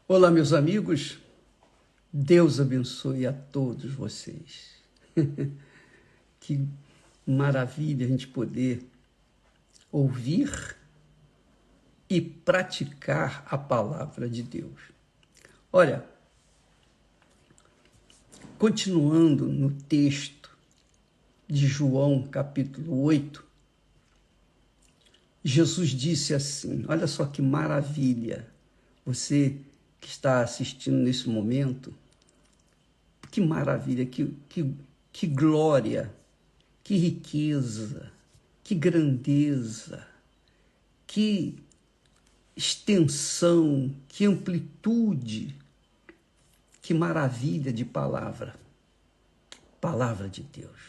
Olá, meus amigos. Deus abençoe a todos vocês. Que maravilha a gente poder ouvir e praticar a palavra de Deus. Olha, continuando no texto de João, capítulo 8, Jesus disse assim, olha só que maravilha, você que está assistindo nesse momento, que maravilha, que glória, que riqueza, que grandeza, que extensão, que amplitude, que maravilha de palavra. Palavra de Deus.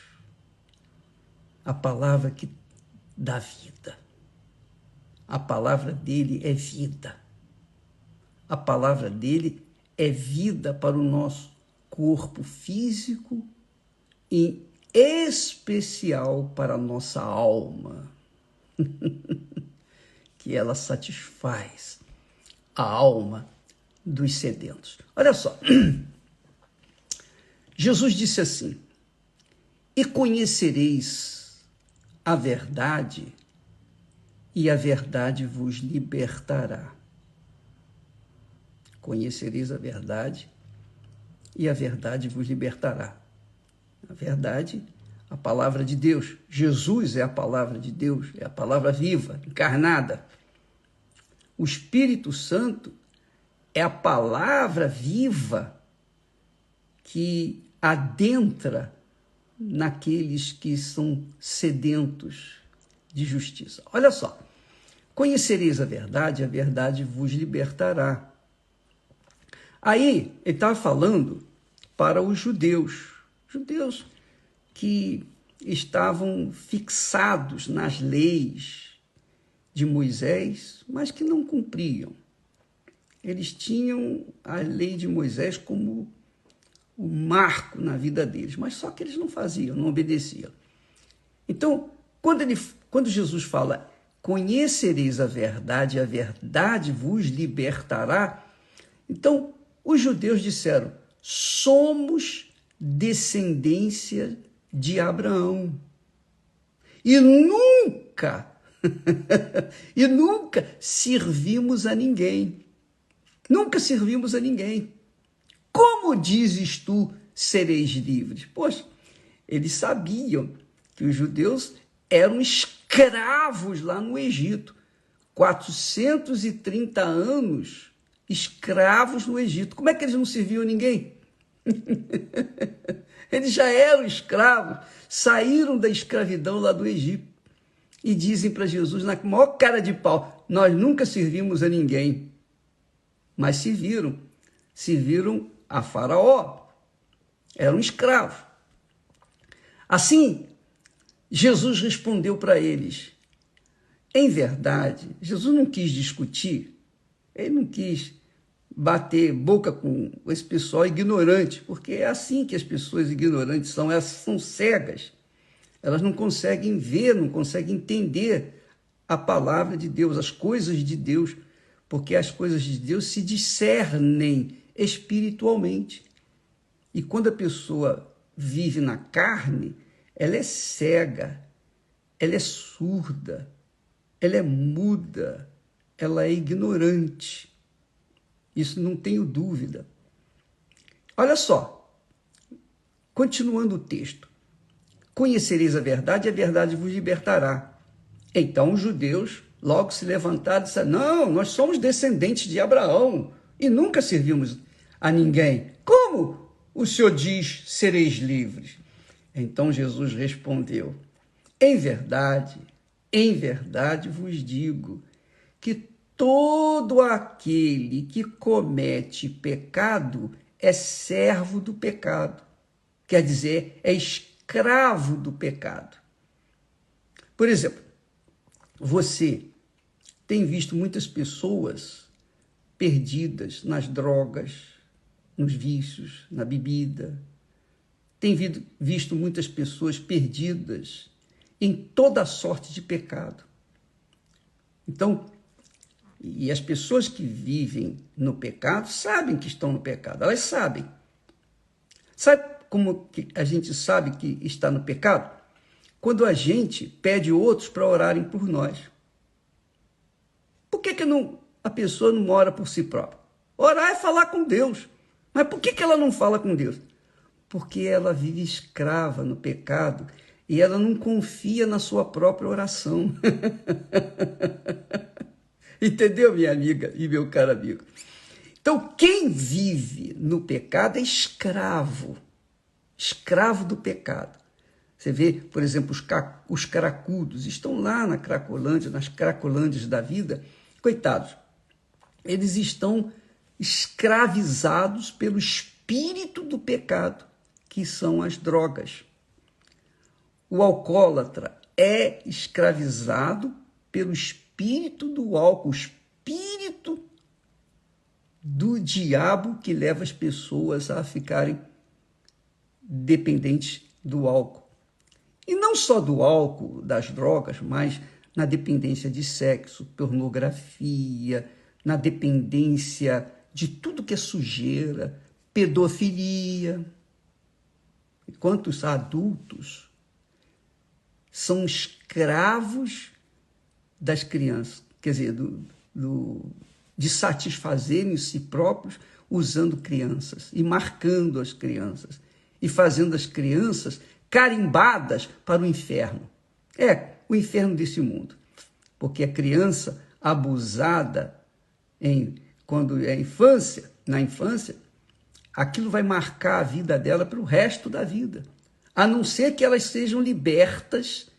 A palavra que dá vida. A palavra dele é vida. A palavra dele é vida para o nosso corpo físico, em especial para a nossa alma, que ela satisfaz a alma dos sedentos. Olha só, Jesus disse assim, e conhecereis a verdade, e a verdade vos libertará. Conhecereis a verdade, e a verdade vos libertará. A verdade, a palavra de Deus. Jesus é a palavra de Deus, é a palavra viva, encarnada. O Espírito Santo é a palavra viva que adentra naqueles que são sedentos de justiça. Olha só, conhecereis a verdade vos libertará. Aí, ele estava falando para os judeus que estavam fixados nas leis de Moisés, mas que não cumpriam. Eles tinham a lei de Moisés como o marco na vida deles, mas só que eles não faziam, não obedeciam. Então, quando Jesus fala, conhecereis a verdade vos libertará, então os judeus disseram, somos descendência de Abraão. E nunca servimos a ninguém. Nunca servimos a ninguém. Como dizes tu, sereis livres? Poxa, eles sabiam que os judeus eram escravos lá no Egito. 430 anos escravos no Egito. Como é que eles não serviam a ninguém? Eles já eram escravos, saíram da escravidão lá do Egito e dizem para Jesus, na maior cara de pau, nós nunca servimos a ninguém, mas serviram a Faraó, eram escravos. Assim, Jesus respondeu para eles, em verdade, Jesus não quis discutir, ele não quis bater boca com esse pessoal ignorante, porque é assim que as pessoas ignorantes são, elas são cegas, elas não conseguem ver, não conseguem entender a palavra de Deus, as coisas de Deus, porque as coisas de Deus se discernem espiritualmente. E quando a pessoa vive na carne, ela é cega, ela é surda, ela é muda, ela é ignorante. Isso não tenho dúvida. Olha só, continuando o texto. Conhecereis a verdade vos libertará. Então os judeus logo se levantaram e disseram, não, nós somos descendentes de Abraão e nunca servimos a ninguém. Como o Senhor diz, sereis livres? Então Jesus respondeu, em verdade vos digo que todo aquele que comete pecado é servo do pecado. Quer dizer, é escravo do pecado. Por exemplo, você tem visto muitas pessoas perdidas nas drogas, nos vícios, na bebida. Tem visto muitas pessoas perdidas em toda sorte de pecado. Então, E as pessoas que vivem no pecado sabem que estão no pecado, elas sabem. Sabe como que a gente sabe que está no pecado? Quando a gente pede outros para orarem por nós. Por que a pessoa não ora por si própria? Orar é falar com Deus. Mas por que ela não fala com Deus? Porque ela vive escrava no pecado e ela não confia na sua própria oração. Entendeu, minha amiga e meu caro amigo? Então, quem vive no pecado é escravo do pecado. Você vê, por exemplo, os cracudos estão lá na Cracolândia, nas Cracolândias da vida, coitados, eles estão escravizados pelo espírito do pecado, que são as drogas. O alcoólatra é escravizado pelo espírito do álcool, o espírito do diabo que leva as pessoas a ficarem dependentes do álcool. E não só do álcool, das drogas, mas na dependência de sexo, pornografia, na dependência de tudo que é sujeira, pedofilia. E quantos adultos são escravos das crianças, quer dizer, de satisfazerem si próprios usando crianças e marcando as crianças e fazendo as crianças carimbadas para o inferno. O inferno desse mundo. Porque a criança abusada quando é na infância, aquilo vai marcar a vida dela para o resto da vida. A não ser que elas sejam libertas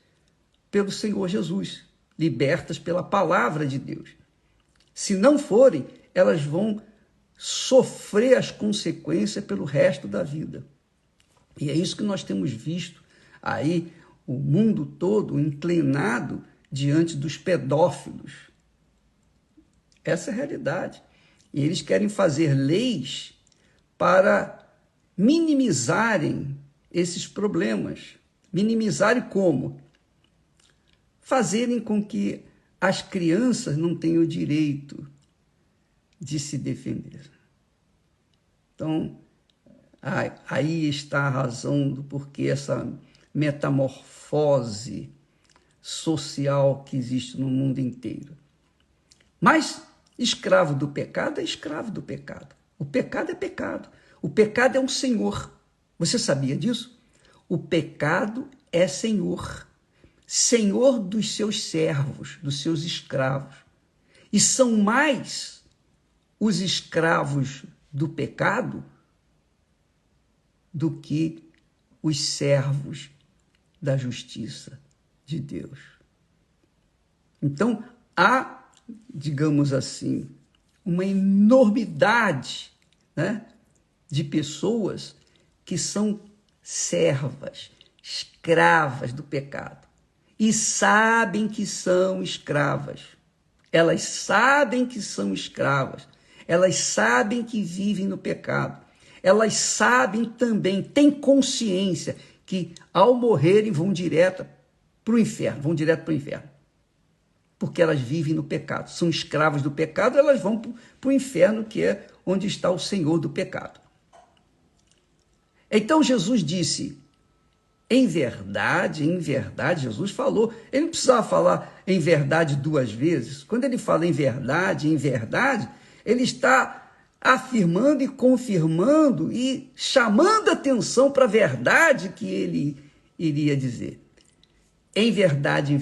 pelo Senhor Jesus, libertas pela palavra de Deus. Se não forem, elas vão sofrer as consequências pelo resto da vida. E é isso que nós temos visto aí, o mundo todo inclinado diante dos pedófilos. Essa é a realidade. E eles querem fazer leis para minimizarem esses problemas. Minimizarem como? Fazerem com que as crianças não tenham o direito de se defender. Então, aí está a razão do porquê essa metamorfose social que existe no mundo inteiro. Mas escravo do pecado é escravo do pecado. O pecado é pecado. O pecado é um senhor. Você sabia disso? O pecado é senhor. Senhor dos seus servos, dos seus escravos. E são mais os escravos do pecado do que os servos da justiça de Deus. Então, há, digamos assim, uma enormidade, né, de pessoas que são servas, escravas do pecado. E sabem que são escravas. Elas sabem que são escravas. Elas sabem que vivem no pecado. Elas sabem também, têm consciência que ao morrerem vão direto para o inferno, Porque elas vivem no pecado, são escravas do pecado, elas vão para o inferno, que é onde está o Senhor do pecado. Então Jesus disse, em verdade, Jesus falou, ele não precisava falar em verdade duas vezes. Quando ele fala em verdade, ele está afirmando e confirmando e chamando atenção para a verdade que ele iria dizer. Em verdade,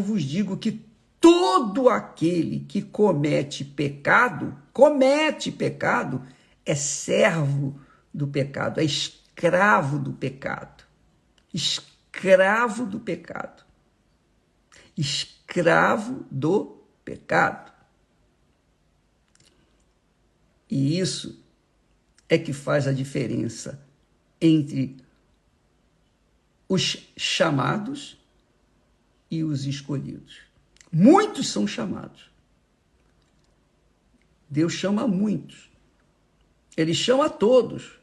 vos digo que todo aquele que comete pecado, é servo do pecado, é escravo do pecado. Escravo do pecado. Escravo do pecado. E isso é que faz a diferença entre os chamados e os escolhidos. Muitos são chamados. Deus chama muitos. Ele chama a todos.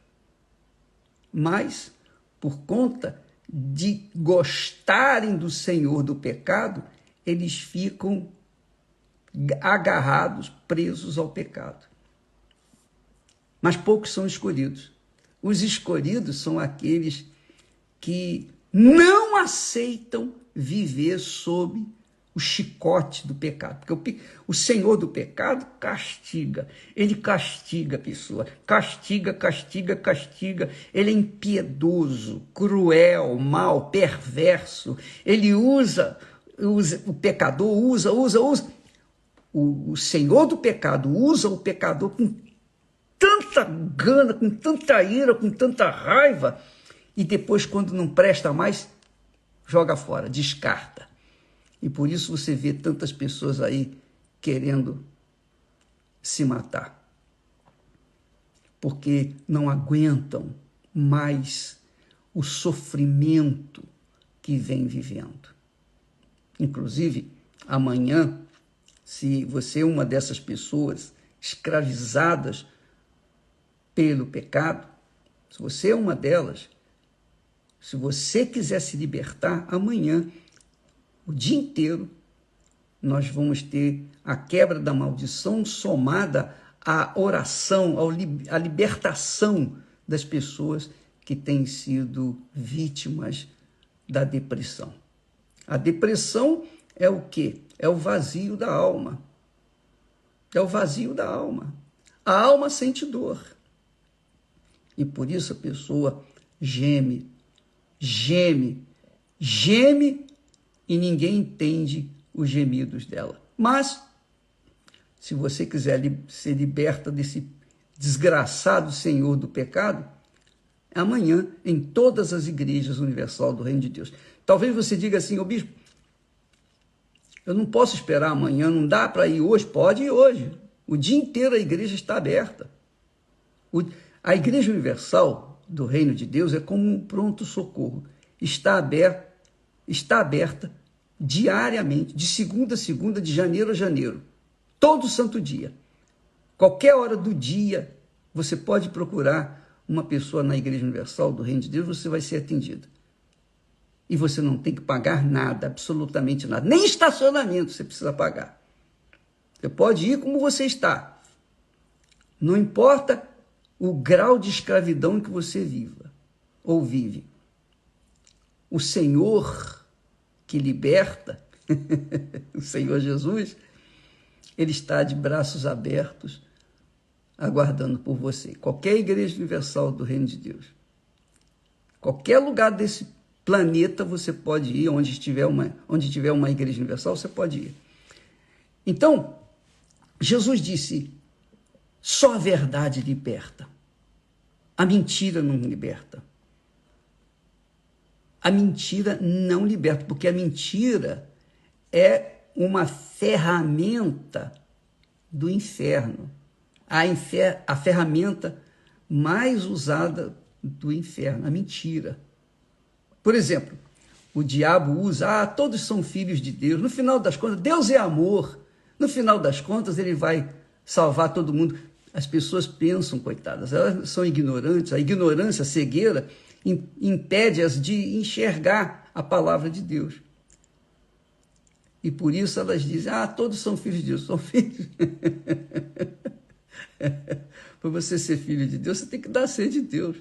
Mas, por conta de gostarem do Senhor do pecado, eles ficam agarrados, presos ao pecado. Mas poucos são escolhidos. Os escolhidos são aqueles que não aceitam viver sob o chicote do pecado. Porque o Senhor do pecado castiga. Ele castiga a pessoa. Castiga, castiga, castiga. Ele é impiedoso, cruel, mau, perverso. Ele usa o pecador, usa. O Senhor do pecado usa o pecador com tanta gana, com tanta ira, com tanta raiva, e depois, quando não presta mais, joga fora, descarta. E por isso você vê tantas pessoas aí querendo se matar, porque não aguentam mais o sofrimento que vem vivendo. Inclusive, amanhã, se você é uma dessas pessoas escravizadas pelo pecado, se você é uma delas, se você quiser se libertar, amanhã, o dia inteiro, nós vamos ter a quebra da maldição somada à oração, à libertação das pessoas que têm sido vítimas da depressão. A depressão é o quê? É o vazio da alma. É o vazio da alma. A alma sente dor. E por isso a pessoa geme, e ninguém entende os gemidos dela. Mas, se você quiser ser liberta desse desgraçado senhor do pecado, amanhã, em todas as igrejas universal do Reino de Deus. Talvez você diga assim, ô bispo, eu não posso esperar amanhã, não dá para ir hoje? Pode ir hoje. O dia inteiro a igreja está aberta. A Igreja Universal do Reino de Deus é como um pronto-socorro. Está aberta diariamente, de segunda a segunda, de janeiro a janeiro, todo santo dia. Qualquer hora do dia, você pode procurar uma pessoa na Igreja Universal do Reino de Deus, você vai ser atendido. E você não tem que pagar nada, absolutamente nada. Nem estacionamento você precisa pagar. Você pode ir como você está. Não importa o grau de escravidão que você viva ou vive. O Senhor que liberta, o Senhor Jesus, ele está de braços abertos, aguardando por você. Qualquer igreja universal do Reino de Deus, qualquer lugar desse planeta você pode ir, onde tiver uma igreja universal, você pode ir. Então, Jesus disse, só a verdade liberta. A mentira não liberta. A mentira não liberta, porque a mentira é uma ferramenta do inferno. A ferramenta mais usada do inferno, a mentira. Por exemplo, o diabo usa, todos são filhos de Deus. No final das contas, Deus é amor. No final das contas, ele vai salvar todo mundo. As pessoas pensam, coitadas, elas são ignorantes. A ignorância, a cegueira, impede-as de enxergar a palavra de Deus. E por isso elas dizem, todos são filhos de Deus. São filhos. Para você ser filho de Deus, você tem que nascer de Deus.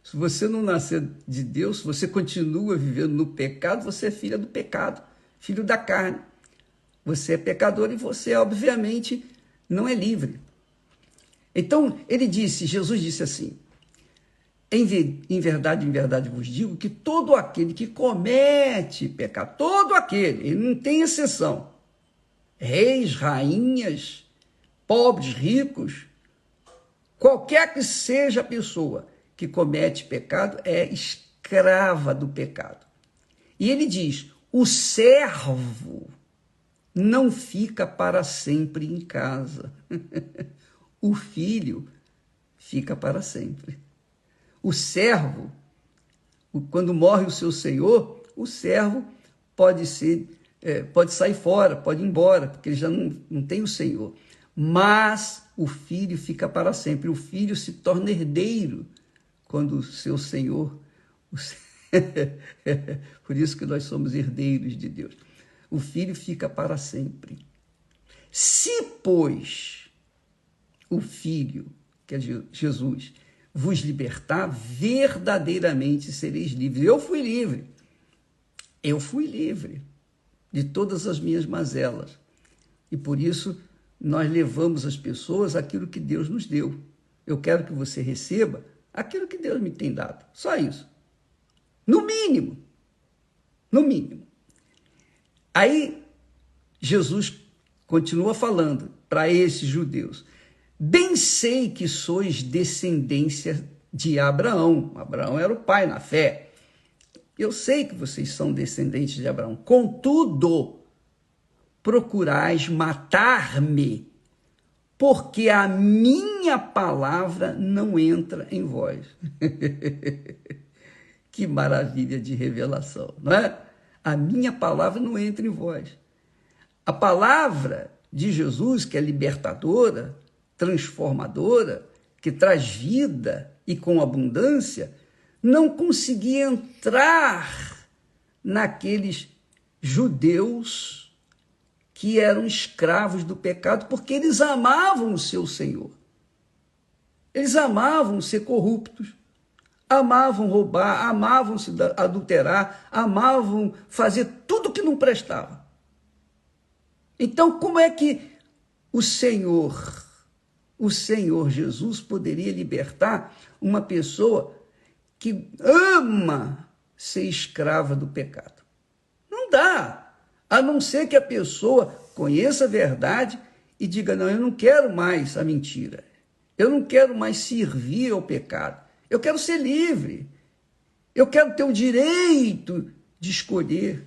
Se você não nascer de Deus, se você continua vivendo no pecado, você é filha do pecado, filho da carne. Você é pecador e você, obviamente, não é livre. Então, Jesus disse assim, em verdade vos digo que todo aquele que comete pecado, todo aquele, ele não tem exceção, reis, rainhas, pobres, ricos, qualquer que seja a pessoa que comete pecado é escrava do pecado. E ele diz, o servo não fica para sempre em casa. O filho fica para sempre. O servo, quando morre o seu senhor, o servo pode sair fora, pode ir embora, porque ele já não tem o senhor. Mas o filho fica para sempre. O filho se torna herdeiro quando o seu senhor... Por isso que nós somos herdeiros de Deus. O filho fica para sempre. Se, pois, o Filho, que é Jesus, vos libertar, verdadeiramente sereis livres. Eu fui livre de todas as minhas mazelas. E por isso nós levamos às pessoas aquilo que Deus nos deu. Eu quero que você receba aquilo que Deus me tem dado. Só isso. No mínimo. No mínimo. Aí Jesus continua falando para esses judeus: bem sei que sois descendência de Abraão. Abraão era o pai na fé. Eu sei que vocês são descendentes de Abraão. Contudo, procurais matar-me, porque a minha palavra não entra em vós. Que maravilha de revelação, não é? A minha palavra não entra em vós. A palavra de Jesus, que é libertadora, transformadora, que traz vida e com abundância, não conseguia entrar naqueles judeus que eram escravos do pecado, porque eles amavam o seu Senhor. Eles amavam ser corruptos, amavam roubar, amavam se adulterar, amavam fazer tudo que não prestava. Então, como é que o Senhor Jesus poderia libertar uma pessoa que ama ser escrava do pecado? Não dá, a não ser que a pessoa conheça a verdade e diga: não, eu não quero mais a mentira, eu não quero mais servir ao pecado, eu quero ser livre, eu quero ter o direito de escolher.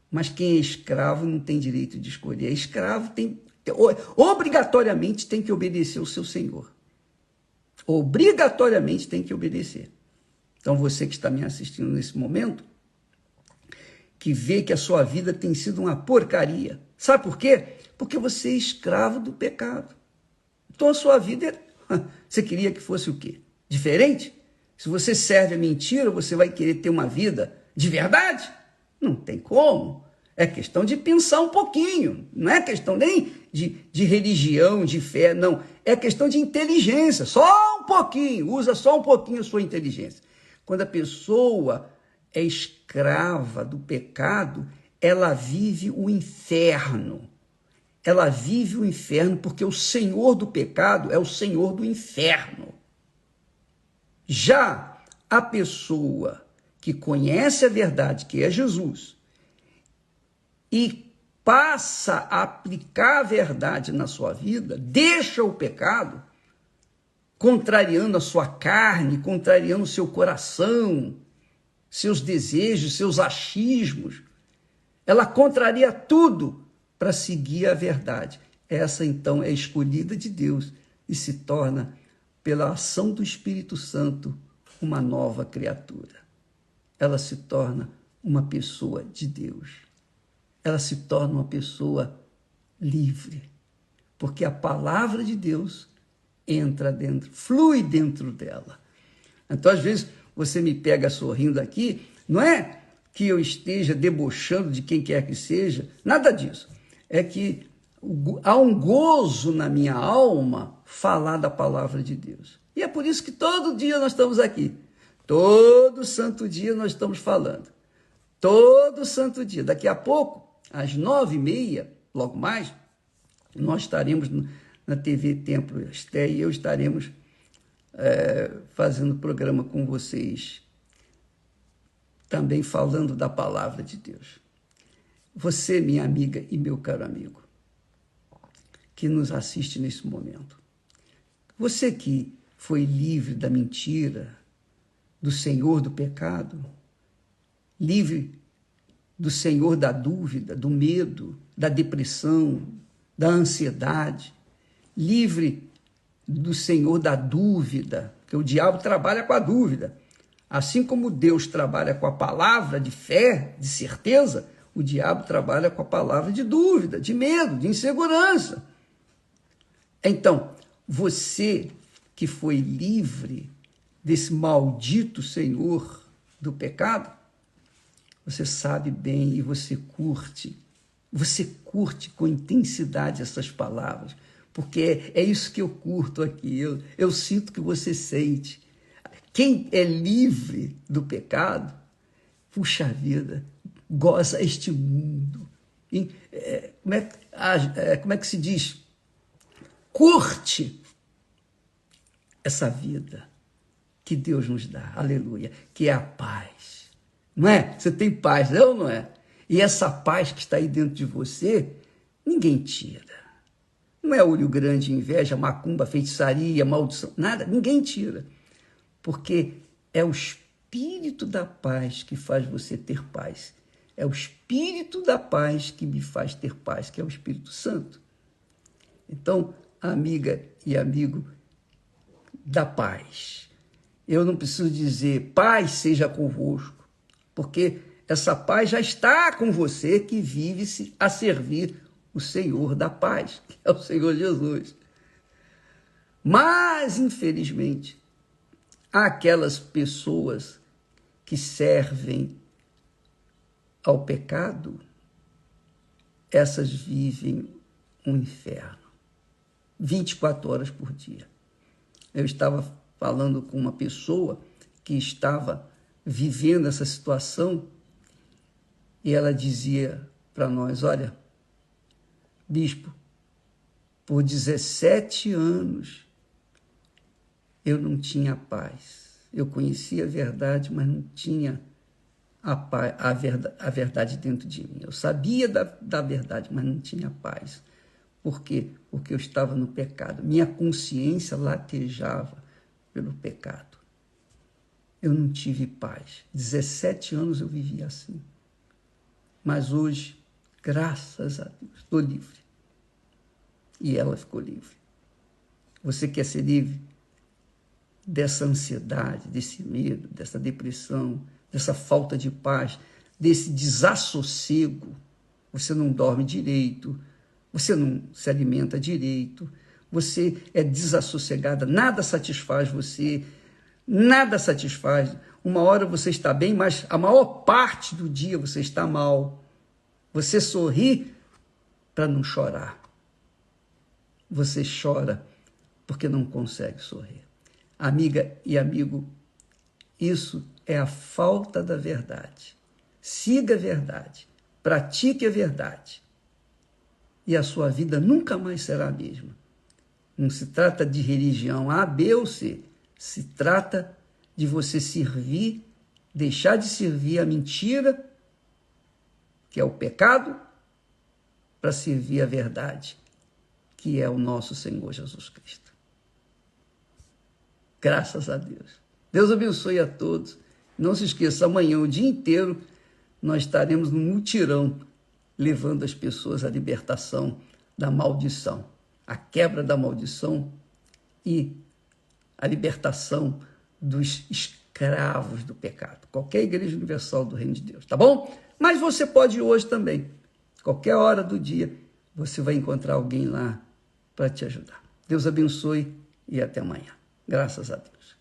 Mas quem é escravo não tem direito de escolher. Escravo obrigatoriamente tem que obedecer ao seu senhor. Obrigatoriamente tem que obedecer. Então você que está me assistindo nesse momento, que vê que a sua vida tem sido uma porcaria. Sabe por quê? Porque você é escravo do pecado. Então a sua vida, você queria que fosse o quê? Diferente? Se você serve a mentira, você vai querer ter uma vida de verdade? Não tem como. É questão de pensar um pouquinho. Não é questão nem de religião, de fé, não. É questão de inteligência. Só um pouquinho. Usa só um pouquinho a sua inteligência. Quando a pessoa é escrava do pecado, ela vive o inferno. Ela vive o inferno porque o senhor do pecado é o senhor do inferno. Já a pessoa que conhece a verdade, que é Jesus, e passa a aplicar a verdade na sua vida, deixa o pecado, contrariando a sua carne, contrariando o seu coração, seus desejos, seus achismos, ela contraria tudo para seguir a verdade. Essa, então, é escolhida de Deus e se torna, pela ação do Espírito Santo, uma nova criatura. Ela se torna uma pessoa de Deus. Ela se torna uma pessoa livre, porque a palavra de Deus entra dentro, flui dentro dela. Então, às vezes, você me pega sorrindo aqui, não é que eu esteja debochando de quem quer que seja, nada disso. É que há um gozo na minha alma falar da palavra de Deus. E é por isso que todo dia nós estamos aqui. Todo santo dia nós estamos falando. Todo santo dia. Daqui a pouco, às 9h30, logo mais, nós estaremos na TV Templo Esté e eu estaremos fazendo programa com vocês, também falando da palavra de Deus. Você, minha amiga e meu caro amigo, que nos assiste nesse momento, você que foi livre da mentira, do senhor do pecado, livre do senhor da dúvida, do medo, da depressão, da ansiedade, livre do senhor da dúvida, porque o diabo trabalha com a dúvida. Assim como Deus trabalha com a palavra de fé, de certeza, o diabo trabalha com a palavra de dúvida, de medo, de insegurança. Então, você que foi livre desse maldito senhor do pecado, você sabe bem e você curte Você curte com intensidade essas palavras, porque é isso que eu curto aqui, eu sinto que você sente. Quem é livre do pecado, puxa vida, goza este mundo. Como é que se diz? Curte essa vida que Deus nos dá, aleluia, que é a paz. Não é? Você tem paz, não, não é? E essa paz que está aí dentro de você, ninguém tira. Não é olho grande, inveja, macumba, feitiçaria, maldição, nada, ninguém tira. Porque é o Espírito da paz que faz você ter paz. É o Espírito da paz que me faz ter paz, que é o Espírito Santo. Então, amiga e amigo da paz, eu não preciso dizer paz seja convosco, porque essa paz já está com você que vive-se a servir o Senhor da paz, que é o Senhor Jesus. Mas, infelizmente, há aquelas pessoas que servem ao pecado, essas vivem um inferno, 24 horas por dia. Eu estava falando com uma pessoa que estava vivendo essa situação e ela dizia para nós, olha, bispo, por 17 anos eu não tinha paz. Eu conhecia a verdade, mas não tinha a verdade dentro de mim. Eu sabia da verdade, mas não tinha paz. Por quê? Porque eu estava no pecado. Minha consciência latejava pelo pecado. Eu não tive paz. 17 anos eu vivia assim. Mas hoje, graças a Deus, estou livre. E ela ficou livre. Você quer ser livre dessa ansiedade, desse medo, dessa depressão, dessa falta de paz, desse desassossego? Você não dorme direito, você não se alimenta direito, você é desassossegada, nada satisfaz você, nada satisfaz. Uma hora você está bem, mas a maior parte do dia você está mal. Você sorri para não chorar. Você chora porque não consegue sorrir. Amiga e amigo, isso é a falta da verdade. Siga a verdade, pratique a verdade, e a sua vida nunca mais será a mesma. Não se trata de religião A, B ou C. Se trata de você servir, deixar de servir a mentira, que é o pecado, para servir a verdade, que é o nosso Senhor Jesus Cristo. Graças a Deus. Deus abençoe a todos. Não se esqueça, amanhã, o dia inteiro, nós estaremos no mutirão, levando as pessoas à libertação da maldição, a quebra da maldição e a libertação dos escravos do pecado. Qualquer igreja universal do Reino de Deus, tá bom? Mas você pode ir hoje também. Qualquer hora do dia, você vai encontrar alguém lá para te ajudar. Deus abençoe e até amanhã. Graças a Deus.